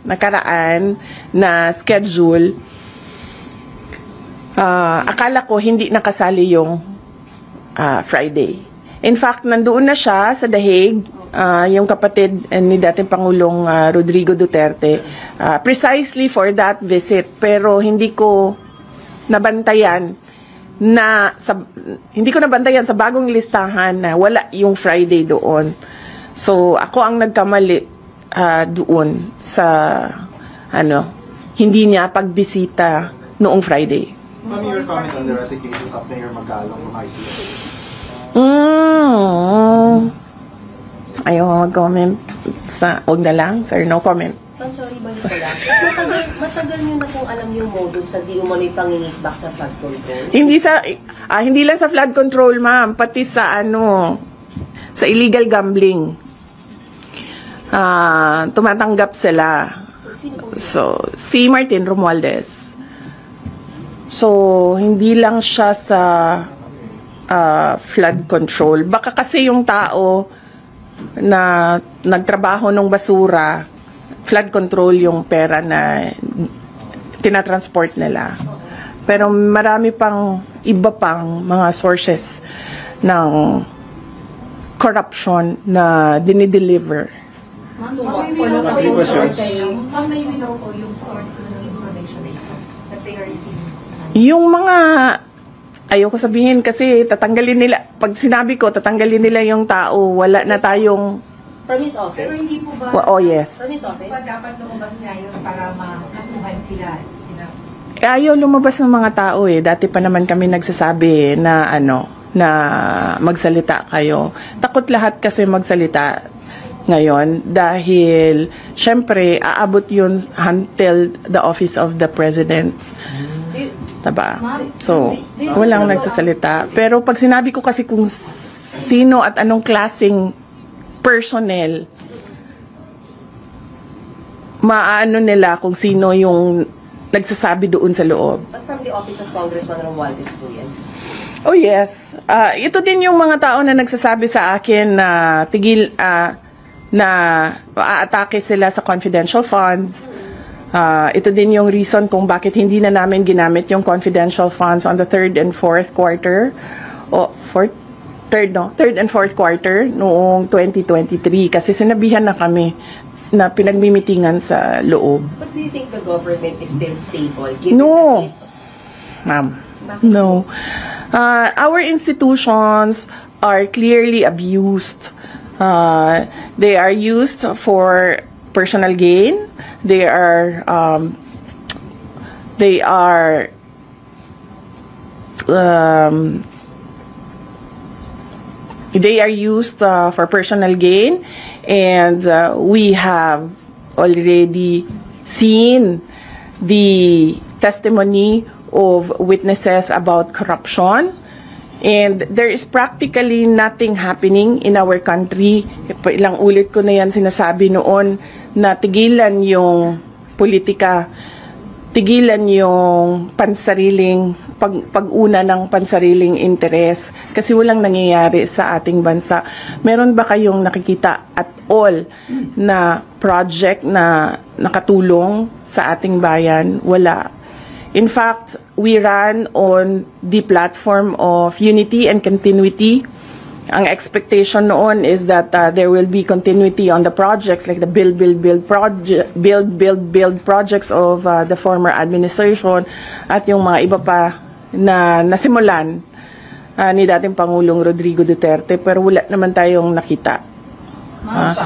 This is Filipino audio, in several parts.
nakaraan na schedule, akala ko hindi nakasali yung Friday. In fact, nandoon na siya sa The Hague, yung kapatid ni dating Pangulong Rodrigo Duterte, precisely for that visit. Pero hindi ko nabantayan sa bagong listahan na wala yung Friday doon. So, ako ang nagkamali doon sa hindi niya pagbisita noong Friday. Ma'am, your comment on the resignation of Mayor Magalong from ICC? Ayaw mag-comment huwag na lang, sir, no comment. Sorry, balik ko lang. Matagal niyo na kung alam yung modus sa di umano'y pangingitbak sa flood control? Hindi lang sa flood control, ma'am, pati sa sa illegal gambling. Tumatanggap sila. So, si Martin Romualdez. So, hindi lang siya sa flood control. Baka kasi yung tao na nagtrabaho ng basura, flood control yung pera na tinatransport nila. Pero marami pang iba pang mga sources ng corruption na dinideliver. Ma'am, may we know po yung source ng information na ito that they are receiving? Yung mga, ayoko sabihin kasi tatanggalin nila, pag sinabi ko tatanggalin nila yung tao, wala na tayong... From his office? Pero hindi po ba... Oh, yes. From his office? Ba dapat lumabas ngayon para makasuhan sila? Ayaw lumabas ng mga tao eh. Dati pa naman kami nagsasabi na na magsalita kayo. Takot lahat kasi magsalita ngayon dahil syempre aabot yun until the office of the president. Diba? So, walang nagsasalita. Pero pag sinabi ko kasi kung sino at anong klaseng personnel, maano nila kung sino yung nagsasabi doon sa loob. But from the office of Congressman Romualdez po yan? Oh yes. Ito din yung mga tao na nagsasabi sa akin na na aatake sila sa confidential funds. Ito din yung reason kung bakit hindi na namin ginamit yung confidential funds on the third and fourth quarter. Third and fourth quarter noong 2023 kasi sinabihan na kami na pinagmimitingan sa loob. But do you think the government is still stable? No. Ma'am. No. Our institutions are clearly abused. They are used for personal gain. They are used for personal gain, and we have already seen the testimony of witnesses about corruption, and there is practically nothing happening in our country. Ilang ulit ko na yan sinasabi noon na tigilan yung politika, tigilan yung pansariling pag-una ng pansariling interes kasi walang nangyayari sa ating bansa. Meron ba kayong nakikita at all na project na nakatulong sa ating bayan? Wala. In fact, we ran on the platform of unity and continuity. Ang expectation noon is that there will be continuity on the projects like the build projects of the former administration at yung mga iba pa na nasimulan ni dating Pangulong Rodrigo Duterte, pero wala naman tayong nakita. Ma'am,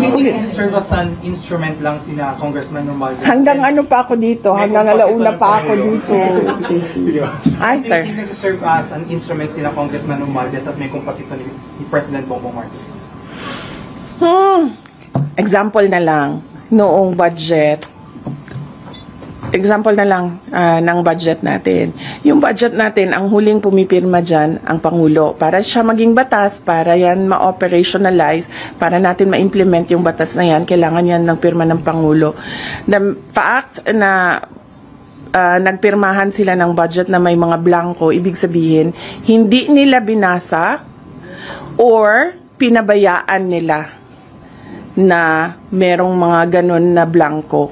hindi nagsiserve as an instrument lang sina Congressman Romualdez. Hanggang pa ako dito, hanggang alauna pa ako dito. Ay, sir. Hindi nagsiserve as an instrument sina Congressman Romualdez at may kumpasito ni President Bongbong Marcos. Example na lang, noong budget, example na lang ng budget natin. Yung budget natin, ang huling pumipirma dyan, ang Pangulo. Para siya maging batas, para yan ma-operationalize, para natin ma-implement yung batas na yan, kailangan yan ng pirma ng Pangulo. The fact na nagpirmahan sila ng budget na may mga blanco, ibig sabihin, hindi nila binasa or pinabayaan nila na merong mga ganon na blanco.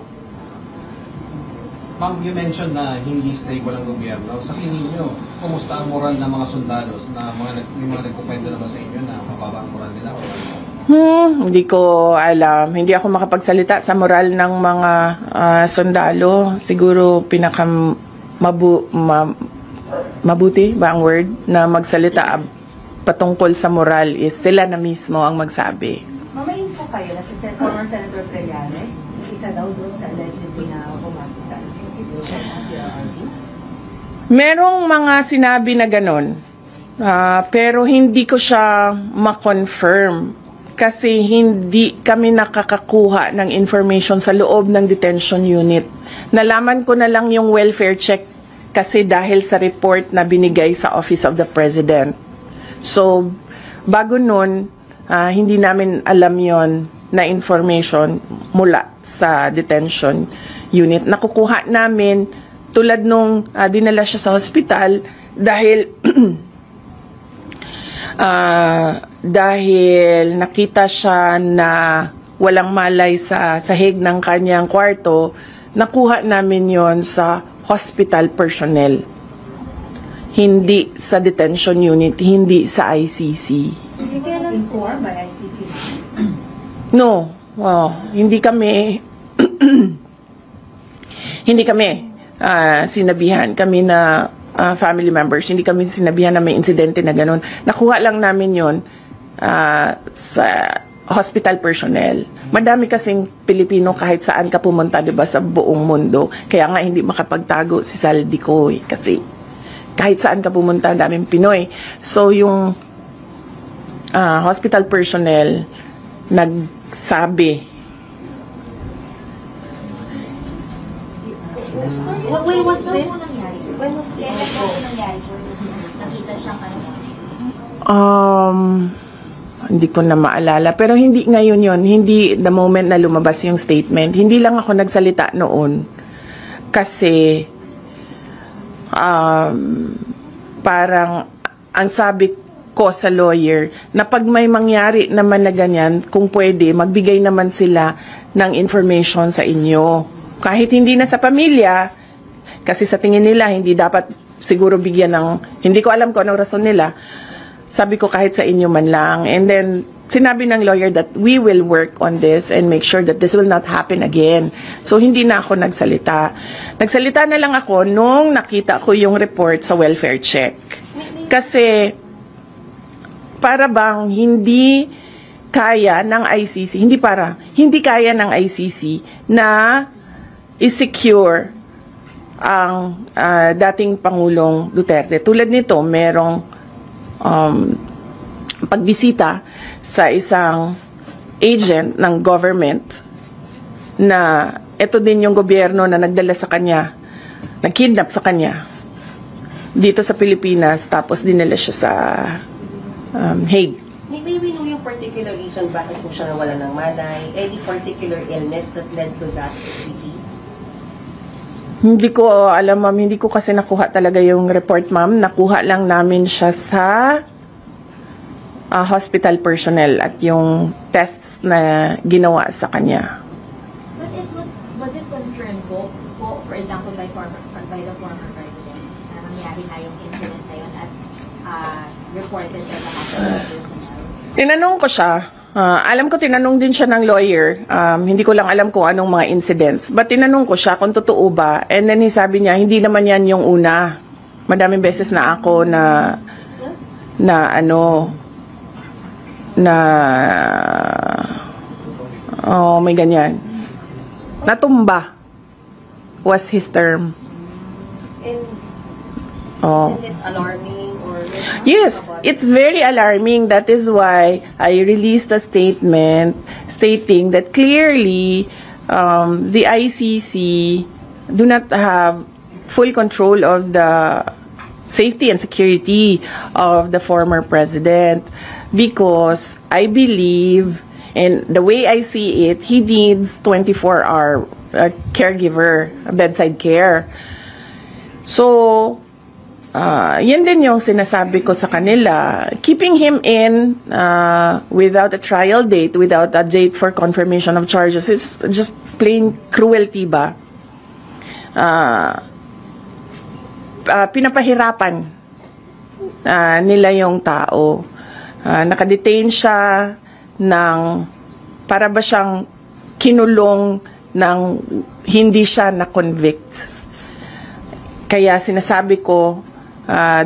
Ma'am, you mentioned na hindi stable ang gobyerno. Sa tingin niyo, kumusta ang moral ng mga sundalos na yung mga nagkukwento naman sa inyo na mababa ang moral nila? Hindi ko alam. Hindi ako makapagsalita sa moral ng mga sundalo. Siguro mabuti ba ang word na magsalita patungkol sa moral is sila na mismo ang magsabi. May info kayo na si former Senator Trillanes, isa daw doon sa allegedly na pumasok sa ICC. Merong mga sinabi na ganon, pero hindi ko siya ma-confirm kasi hindi kami nakakakuha ng information sa loob ng detention unit. Nalaman ko na lang yung welfare check kasi dahil sa report na binigay sa Office of the President. So, bago nun, hindi namin alam yon na information mula sa detention unit. Nakukuha namin tulad nung dinala siya sa hospital dahil dahil nakita siya na walang malay sa sahig ng kanyang kwarto, nakuha namin yon sa hospital personnel. Hindi sa detention unit, hindi sa ICC. So, you cannot inform by ICC? No, hindi kami hindi kami sinabihan kami na family members, hindi kami sinabihan na may insidente na ganun. Nakuha lang namin yon sa hospital personnel. Madami kasing Pilipino kahit saan ka pumunta, 'di ba, sa buong mundo. Kaya nga hindi makapagtago si Saldico kasi kahit saan ka pumunta, daming Pinoy. So yung hospital personnel nagsabi. When was this? When was this? Kailan po nangyari? Nakita siyang Hindi ko na maalala. Pero hindi ngayon yon, hindi the moment na lumabas yung statement. Hindi lang ako nagsalita noon. Kasi, parang, ang sabi ko sa lawyer, na pag may mangyari naman na ganyan, kung pwede, magbigay naman sila ng information sa inyo. Kahit hindi na sa pamilya, kasi sa tingin nila, hindi dapat siguro bigyan ng, hindi ko alam kung anong rason nila. Sabi ko kahit sa inyo man lang. And then, sinabi ng lawyer that we will work on this and make sure that this will not happen again. So, hindi na ako nagsalita. Nagsalita na lang ako nung nakita ko yung report sa welfare check. Kasi, para bang hindi kaya ng ICC, hindi kaya ng ICC na i-secure ang dating Pangulong Duterte. Tulad nito, merong pagbisita sa isang agent ng government na ito din yung gobyerno na nagdala sa kanya, nag-kidnap sa kanya dito sa Pilipinas, tapos dinala siya sa Hague. May we know yung particular reason bakit po siya nawala ng malay? Any particular illness that led to that? Hindi ko alam, ma'am. Hindi ko kasi nakuha talaga yung report, ma'am. Nakuha lang namin siya sa hospital personnel at yung tests na ginawa sa kanya. But was it confirmed po, for example, by the former president na nangyari na yung incident na yun as reported by the hospital personnel? Tinanong ko siya. Alam ko tinanong din siya ng lawyer. Hindi ko lang alam kung anong mga incidents. But tinanong ko siya kung totoo ba. And then sabi niya, hindi naman yan yung una. Madaming beses na ako may ganyan. Natumba was his term. And isn't it alarming? Yes, it's very alarming. That is why I released a statement stating that clearly the ICC do not have full control of the safety and security of the former president, because I believe, and the way I see it, he needs 24-hour caregiver, bedside care. So, yan din yung sinasabi ko sa kanila. Keeping him in without a trial date, without a date for confirmation of charges, is just plain cruelty ba? Pinapahirapan nila yung tao. Nakadetain siya ng para ba siyang kinulong ng hindi siya na-convict. Kaya sinasabi ko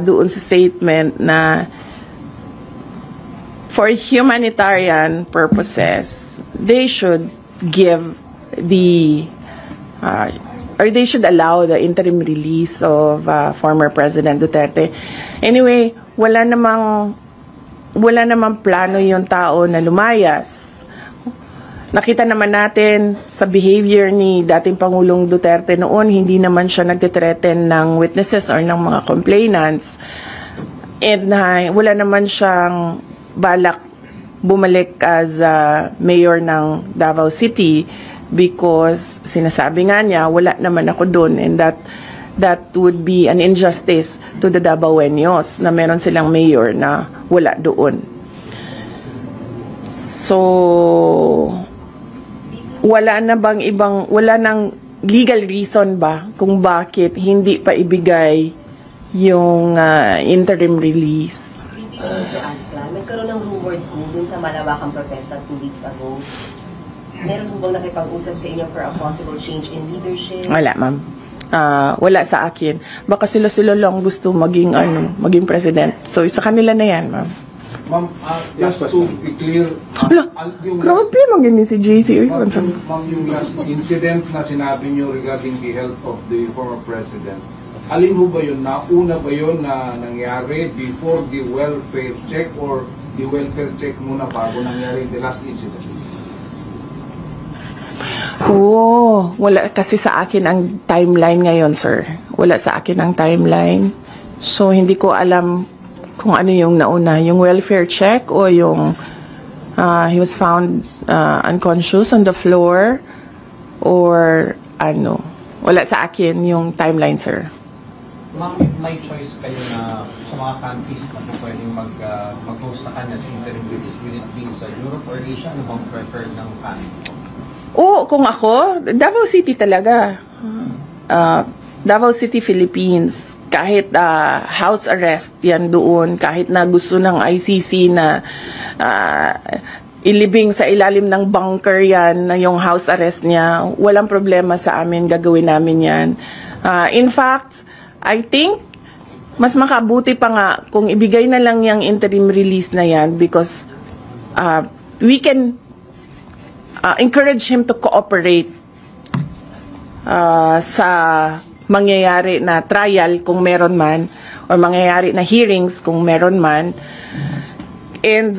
doon sa statement na for humanitarian purposes, they should give the or they should allow the interim release of former President Duterte. Anyway, wala namang plano yung tao na lumayas. Nakita naman natin sa behavior ni dating Pangulong Duterte noon, hindi naman siya nagtitreten ng witnesses or ng mga complainants. And wala naman siyang balak bumalik as mayor ng Davao City because sinasabi nga niya, wala naman ako doon, and that would be an injustice to the Davaoenos na meron silang mayor na wala doon. So, wala nang legal reason ba kung bakit hindi pa ibigay yung interim release? Nagkaroon ng rumor ko dun sa malawakang protesta 2 weeks ago. Meron mo bang nakipag-usap sa inyo for a possible change in leadership? Wala, ma'am. Wala sa akin. Baka sila lang gusto maging president. So, sa kanila na yan, ma'am. Ma'am, just to be clear, Grabe, maging si JC. ma'am, yung last incident na sinabi niyo regarding the health of the former president, alin ho ba yun? Nauna ba yun na nangyari before the welfare check or the welfare check muna bago nangyari the last incident? Wala kasi sa akin ang timeline ngayon, sir. Wala sa akin ang timeline. So, hindi ko alam kung ano yung nauna. Yung welfare check o yung he was found unconscious on the floor or ano. Wala sa akin yung timeline, sir. Ma'am, may choice kayo na sa mga countries na pwedeng mag-host sa kanya sa interim release. Will it be sa Europe or Asia? Ano bang prefer ng country? Kung ako, Davao City talaga. Davao City, Philippines. Kahit house arrest yan doon, kahit na gusto ng ICC na ilibing sa ilalim ng bunker yan, na yung house arrest niya, walang problema sa amin, gagawin namin yan. In fact, I think, mas makabuti pa nga kung ibigay na lang yung interim release na yan because we can encourage him to cooperate sa mangyayari na trial kung meron man or mangyayari na hearings kung meron man. And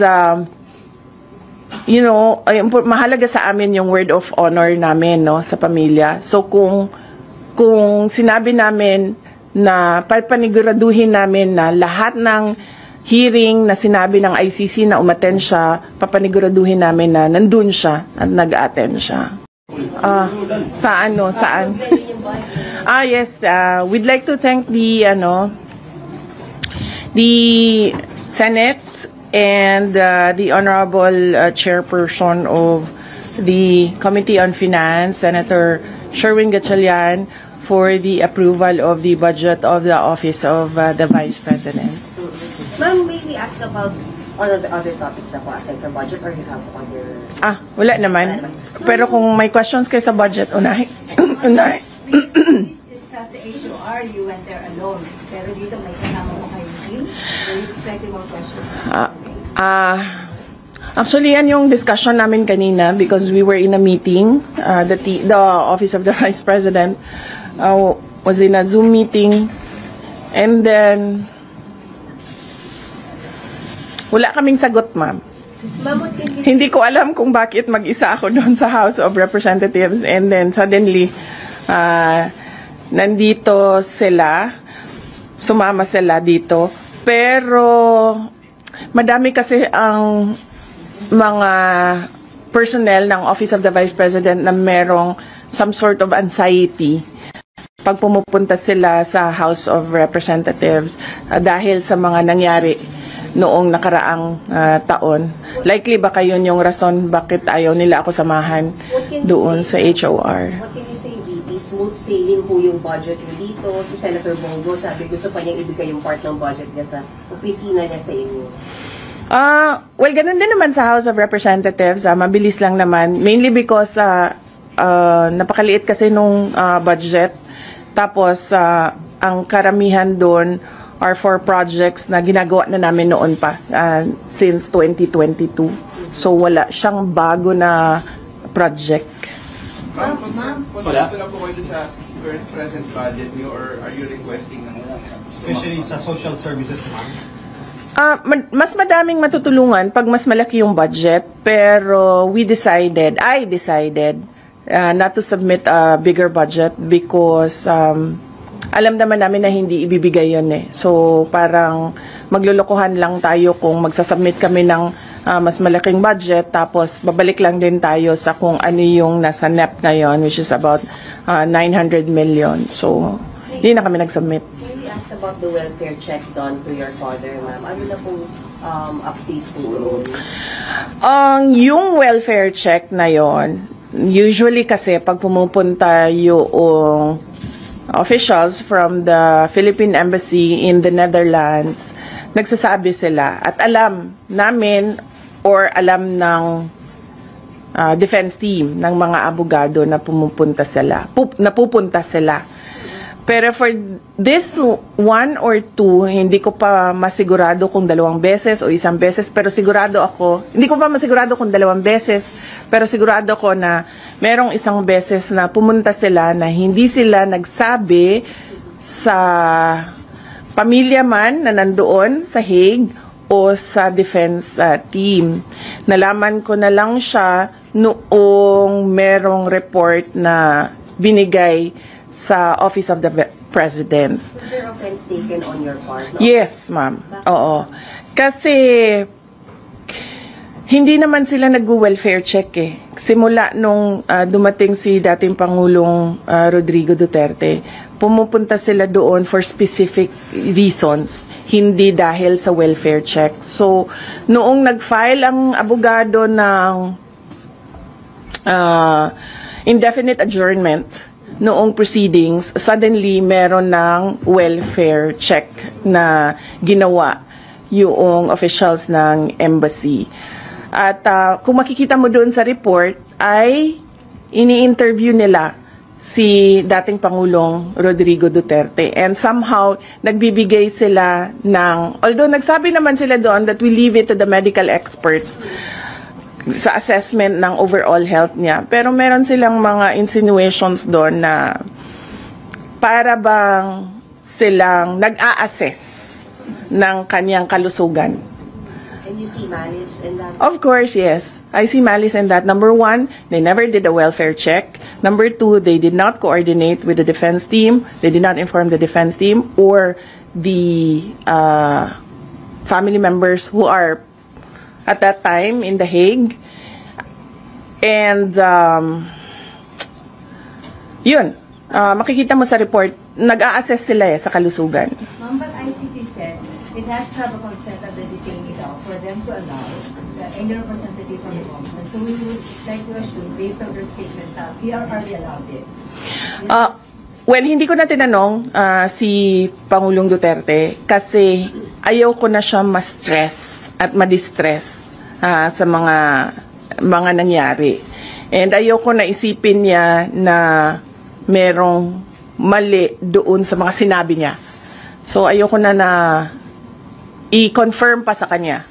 mahalaga sa amin yung word of honor namin, no, sa pamilya. So kung sinabi namin na papaniguraduhin namin na lahat ng hearing na sinabi ng ICC na umattend siya, papaniguraduhin namin na nandun siya at nag-attend siya. Saan? Yes, we'd like to thank the Senate and the Honorable Chairperson of the Committee on Finance, Senator Sherwin Gatchalian, for the approval of the budget of the Office of the Vice President. Ma'am, may we ask about other topics na po aside from budget or you have other... Wala naman. Pero kung may questions kayo sa budget, unahin. Please discuss the HOR. You went there alone. Pero dito may kasama mo kayo team. Are you expecting more questions? Actually, yan yung discussion namin kanina because we were in a meeting. The Office of the Vice President was in a Zoom meeting. And then... wala kaming sagot, ma'am. Hindi ko alam kung bakit mag-isa ako doon sa House of Representatives and then suddenly nandito sila, sumama sila dito. Pero madami kasi ang mga personnel ng Office of the Vice President na merong some sort of anxiety. pag pumupunta sila sa House of Representatives dahil sa mga nangyari noong nakaraang taon. Likely baka yun yung rason bakit ayaw nila ako samahan doon sa HOR. What can you say, VP? Smooth sailing po yung budget mo dito. Si Senator Bongo sabi gusto pa niyang ibigay yung part ng budget niya sa opisina niya sa inyo. Well, ganun din naman sa House of Representatives. Mabilis lang naman. Mainly because napakaliit kasi nung budget. Tapos, ang karamihan doon are for projects na ginagawa na namin noon pa since 2022. So, wala siyang bago na project. Ma'am, kontrata na po kayo sa current present budget niyo or are you requesting ng Especially sa social services, ma'am. Mas madaming matutulungan pag mas malaki yung budget, pero I decided not to submit a bigger budget because alam naman namin na hindi ibibigay yun eh. So parang maglulukuhan lang tayo kung magsasubmit kami ng mas malaking budget, tapos babalik lang din tayo sa kung ano yung nasa NEP ngayon, which is about 900 million. So hindi na kami nag-submit. Asked about the welfare check done to your father, ma'am. Ano na pong update po? Yung welfare check na yon, usually kasi pag pumupunta yung officials from the Philippine Embassy in the Netherlands, nagsasabi sila at alam namin or alam ng defense team ng mga abogado na pupunta sila. Pero for this one or two, hindi ko pa masigurado kung 2 beses o 1 beses. Pero sigurado ako, hindi ko pa masigurado kung 2 beses. Pero sigurado ko na merong 1 beses na pumunta sila na hindi sila nagsabi sa pamilya man na nandoon sa Hague o sa defense team. Nalaman ko na lang siya noong merong report na binigay sa Office of the President. Was there offense taken on your part? No? Yes, ma'am. Oo. Kasi hindi naman sila nag-welfare check eh. Simula nung dumating si dating Pangulong Rodrigo Duterte, pumupunta sila doon for specific reasons, hindi dahil sa welfare check. So, noong nag-file ang abogado ng indefinite adjournment, noong proceedings, suddenly meron ng welfare check na ginawa yung officials ng embassy. At kung makikita mo doon sa report, ay ini-interview nila si dating Pangulong Rodrigo Duterte. And somehow, nagbibigay sila ng, although nagsabi naman sila doon that we leave it to the medical experts, sa assessment ng overall health niya. Pero meron silang mga insinuations doon na para bang silang nag-a-assess ng kanyang kalusugan. And you see malice in that? Of course, yes. I see malice in that. Number 1, they never did a welfare check. Number 2, they did not coordinate with the defense team. They did not inform the defense team or the family members who are at that time in The Hague. And yun, makikita mo sa report, nag-a-assess sila sa kalusugan. Ma'am, but ICC said it has to have a consent of the detainee daw for them to allow any representative from the government. So we would like to assume, based on their statement, that PRR allowed it. Well, hindi ko na tinanong si Pangulong Duterte kasi ayaw ko na siya ma-stress at ma-distress sa mga nangyari. And ayaw ko na isipin niya na merong mali doon sa mga sinabi niya. So ayaw ko na i-confirm pa sa kanya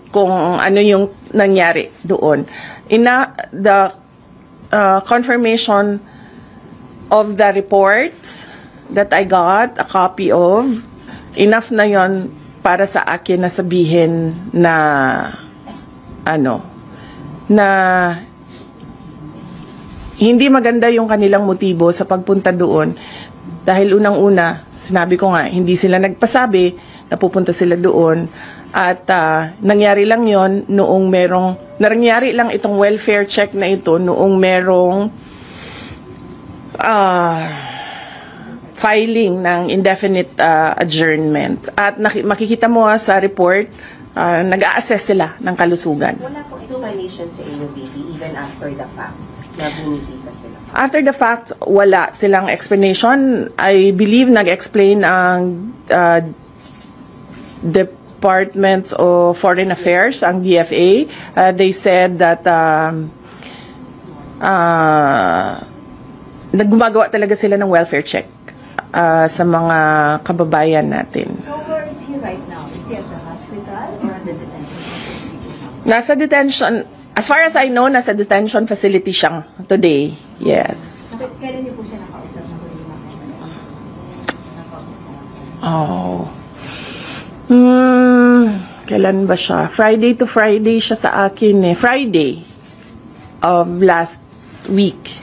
kung ano yung nangyari doon. The confirmation of the reports that I got a copy of, enough na yon para sa akin na sabihin na na hindi maganda yung kanilang motibo sa pagpunta doon. Dahil unang-una, sinabi ko nga, hindi sila nagpasabi na pupunta sila doon. At nangyari lang yon noong nangyari lang itong welfare check na ito noong merong filing ng indefinite adjournment. At makikita mo sa report, nag-a-assess sila ng kalusugan. Wala pong explanation sa inyo, baby, even after the fact na bumisita sila. After the fact, wala silang explanation. I believe nag-explain ang Department of Foreign Affairs, ang DFA. They said that naggumagawa talaga sila ng welfare check sa mga kababayan natin. So where is he right now? Is he at the hospital or at the detention facility? Nasa detention, as far as I know, nasa detention facility siyang today. Yes. Kailan niyo po siya nakausap sa huli Kailan ba siya? Friday to Friday siya sa akin eh. Friday of last week.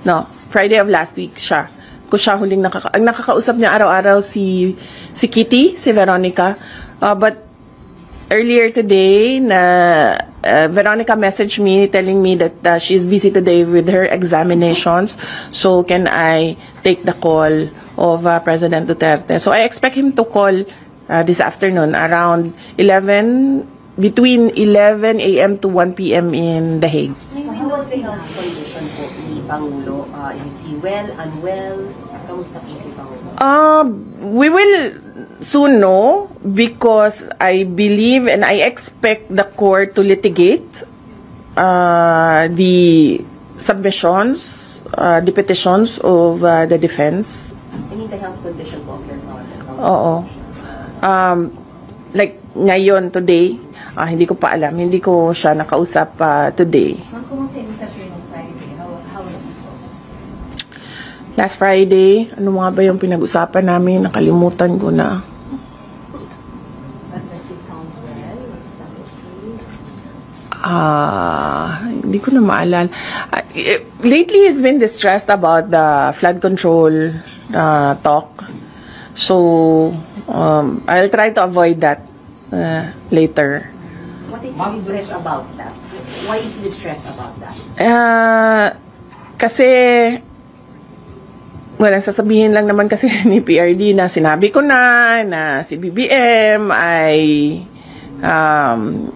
No, Friday of last week siya. Ko siya huling ang nakakausap niya araw-araw si Kitty, si Veronica. But earlier today, Veronica messaged me telling me that she's busy today with her examinations. So can I take the call of President Duterte? So I expect him to call this afternoon around between 11 a.m. to 1 p.m. in The Hague. May was the health condition po ni Pangulo? Is he well, unwell? Kamusta po si Pangulo? We will soon know because I believe and I expect the court to litigate the submissions, the petitions of the defense. I mean the health condition po of your father. Oo. Like ngayon, today, hindi ko pa alam. Hindi ko siya nakausap today. Ma'am, kumusta yung usap niyo nung Friday? How was it po? Last Friday, ano nga ba yung pinag-usapan namin? Nakalimutan ko na. But does he sound well? Was he sound okay? Hindi ko na maalala. Lately, he's been distressed about the flood control talk. So, I'll try to avoid that later. What is he distressed about that? Why is he distressed about that? Kasi, sasabihin lang naman kasi ni PRD na sinabi ko na si BBM ay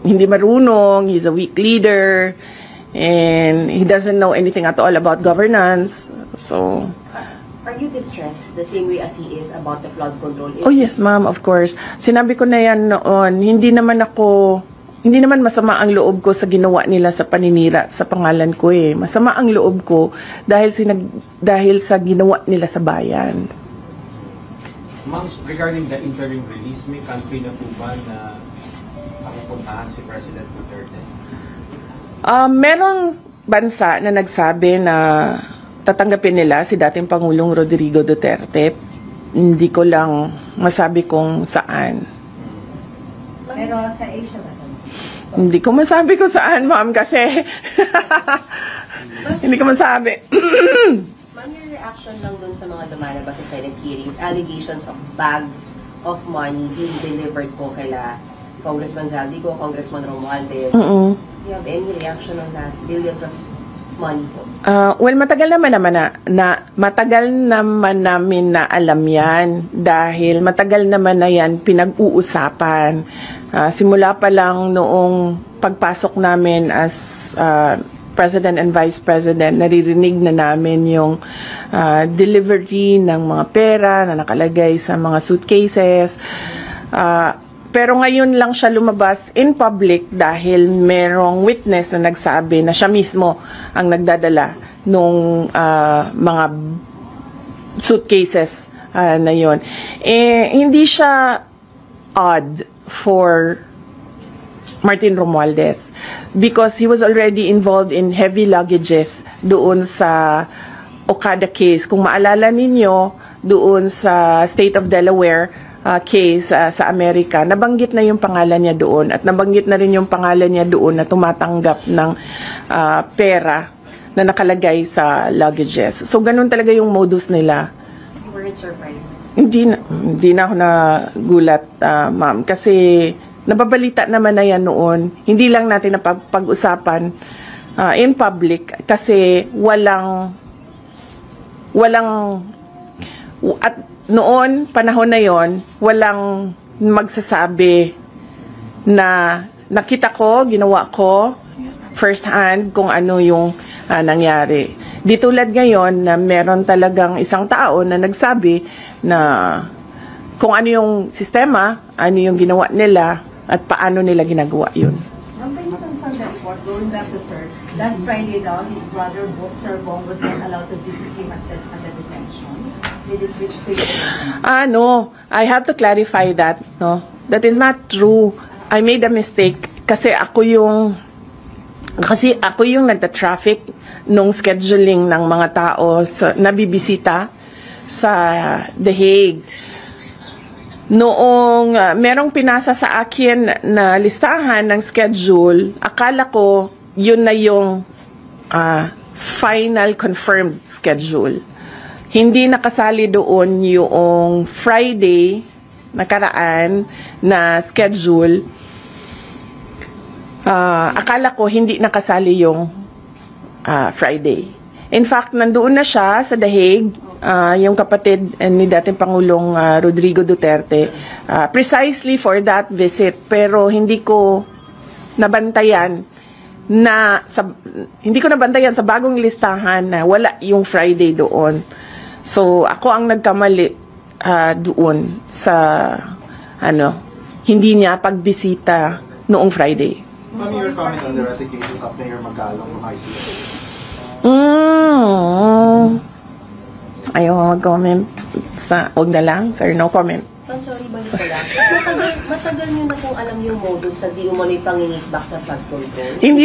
hindi marunong, he's a weak leader, and he doesn't know anything at all about governance. So, are you distressed the same way as he is about the flood control issue? oh yes, ma'am, of course. Sinabi ko na yan noon, hindi naman masama ang loob ko sa ginawa nila sa paninira sa pangalan ko eh. Masama ang loob ko dahil sa ginawa nila sa bayan. Ma'am, regarding the interim release, may country na po ba na papupuntahan si President Duterte? Merong bansa na nagsabi na tatanggapin nila si dating Pangulong Rodrigo Duterte. Hindi ko lang masabi kung saan. Pero sa Asia ba? Hindi ko masabi kung saan, ma'am, kasi hindi ko masabi. Ma'am, your reaction lang dun sa mga lumalabas sa Senate hearings, allegations of bags of money being delivered po kila Congressman Zaldico, Congressman Romualdez. Do you have any reaction on that? Billions of money po. Well, matagal naman namin na alam yan dahil matagal naman na yan pinag-uusapan. Simula pa lang noong pagpasok namin as President and Vice President, naririnig na namin yung delivery ng mga pera na nakalagay sa mga suitcases. Pero ngayon lang siya lumabas in public dahil merong witness na nagsabi na siya mismo ang nagdadala nung mga suitcases na yon. Hindi siya odd for Martin Romualdez because he was already involved in heavy luggages doon sa Okada case. Kung maalala ninyo, doon sa State of Delaware case sa Amerika, nabanggit na yung pangalan niya doon at nabanggit na rin yung pangalan niya doon na tumatanggap ng pera na nakalagay sa luggages. So, ganun talaga yung modus nila. You weren't surprised? Hindi na ako nagulat, ma'am, kasi nababalita naman na yan noon. Hindi lang natin napag-usapan in public kasi walang At noon, panahon na yon, walang magsasabi na nakita ko, ginawa ko, first hand kung ano yung nangyari. Di tulad ngayon na meron talagang isang tao na nagsabi na kung ano yung sistema, ano yung ginawa nila, at paano nila ginagawa yun. Can you confirm that report, going back to Sir, last Friday daw, his brother, Sir Bong, was not allowed to visit him at the detention? Did it reach to you? No. I have to clarify that. No, that is not true. I made a mistake kasi ako yung nagta-traffic nung scheduling ng mga tao na bibisita sa The Hague. Noong merong pinasa sa akin na listahan ng schedule, akala ko yun na yung final confirmed schedule. Hindi nakasali doon yung Friday nakaraan na schedule. Akala ko hindi nakasali yung Friday. In fact, nandoon na siya sa The Hague, yung kapatid ni dating Pangulong Rodrigo Duterte, precisely for that visit. Pero hindi ko nabantayan sa bagong listahan na wala yung Friday doon. So, ako ang nagkamali doon sa hindi niya pagbisita noong Friday. Ma'am, your comment on the resignation of Mayor Magalong from ICC? Ayaw mag-comment huwag na lang, sir, no comment. Sorry, balik ko lang. Matagal nyo na kung alam yung modus sa di umano'y pangingitbak sa flood control? Hindi